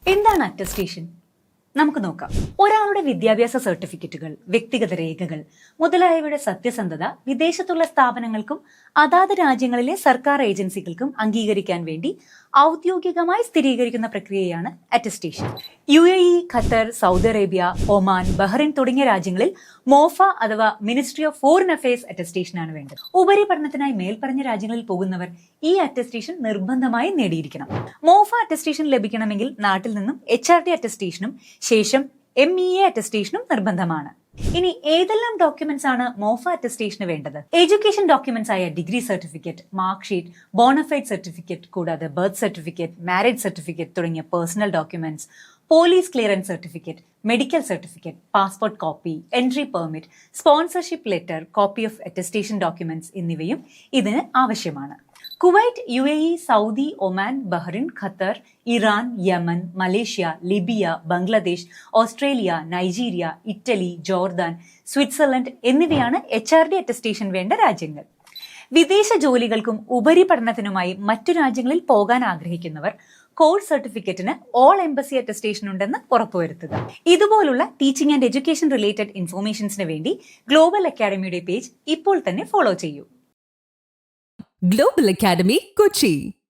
എന്താണ് അറ്റസ്റ്റേഷൻ? നമുക്ക് നോക്കാം. ഒരാളുടെ വിദ്യാഭ്യാസ സർട്ടിഫിക്കറ്റുകൾ, വ്യക്തിഗത രേഖകൾ മുതലായവയുടെ സത്യസന്ധത വിദേശത്തുള്ള സ്ഥാപനങ്ങൾക്കും അതാത് രാജ്യങ്ങളിലെ സർക്കാർ ഏജൻസികൾക്കും അംഗീകരിക്കാൻ വേണ്ടി ഔദ്യോഗികമായി സ്ഥിരീകരിക്കുന്ന പ്രക്രിയയാണ് attestation. UAE, Qatar, Saudi Arabia, Oman, Bahrain തുടങ്ങിയ രാജ്യങ്ങളിൽ മോഫ അഥവാ മിനിസ്ട്രി ഓഫ് ഫോറിൻ അഫയേഴ്സ് അറ്റസ്റ്റേഷനാണ് വേണ്ടത്. ഉപരിപഠനത്തിനായി മേൽപ്പറഞ്ഞ രാജ്യങ്ങളിൽ പോകുന്നവർ ഈ അറ്റസ്റ്റേഷൻ നിർബന്ധമായി നേടിയിരിക്കണം. മോഫ അറ്റസ്റ്റേഷൻ ലഭിക്കണമെങ്കിൽ നാട്ടിൽ നിന്നും HRD അറ്റസ്റ്റേഷനും ശേഷം MEA അറ്റസ്റ്റേഷനും നിർബന്ധമാണ്. ഇനി ഏതെല്ലാം ഡോക്യുമെന്റ്സ് ആണ് മോഫ അറ്റസ്റ്റേഷന് വേണ്ടത്? എഡ്യൂക്കേഷൻ ഡോക്യുമെന്റ്സ് ആയ degree certificate, mark sheet, bonafide certificate, കൂടാതെ ബർത്ത് സർട്ടിഫിക്കറ്റ്, മാരേജ് സർട്ടിഫിക്കറ്റ് തുടങ്ങിയ personal documents, police clearance certificate, medical certificate, passport copy, entry permit, sponsorship letter, copy of attestation documents എന്നിവയും ഇതിന് ആവശ്യമാണ്. Kuwait, UAE, Saudi, Oman, Bahrain, Qatar, Iran, Yemen, Malaysia, Libya, Bangladesh, Australia, Nigeria, Italy, Jordan, Switzerland എന്നിവയാണ് HRD attestation വേണ്ട രാജ്യങ്ങൾ. വിദേശ ജോലികൾക്കും ഉപരിപഠനത്തിനുമായി മറ്റു രാജ്യങ്ങളിൽ പോകാൻ ആഗ്രഹിക്കുന്നവർ കോഴ്സ് സർട്ടിഫിക്കറ്റിന് ഓൾ എംബസി അറ്റസ്റ്റേഷൻ ഉണ്ടെന്ന് ഉറപ്പുവരുത്തുക. ഇതുപോലുള്ള ടീച്ചിങ് ആൻഡ് എഡ്യൂക്കേഷൻ റിലേറ്റഡ് ഇൻഫോർമേഷൻസിന് വേണ്ടി ഗ്ലോബൽ അക്കാഡമിയുടെ പേജ് ഇപ്പോൾ തന്നെ ഫോളോ ചെയ്യൂ. Global Academy, Kochi.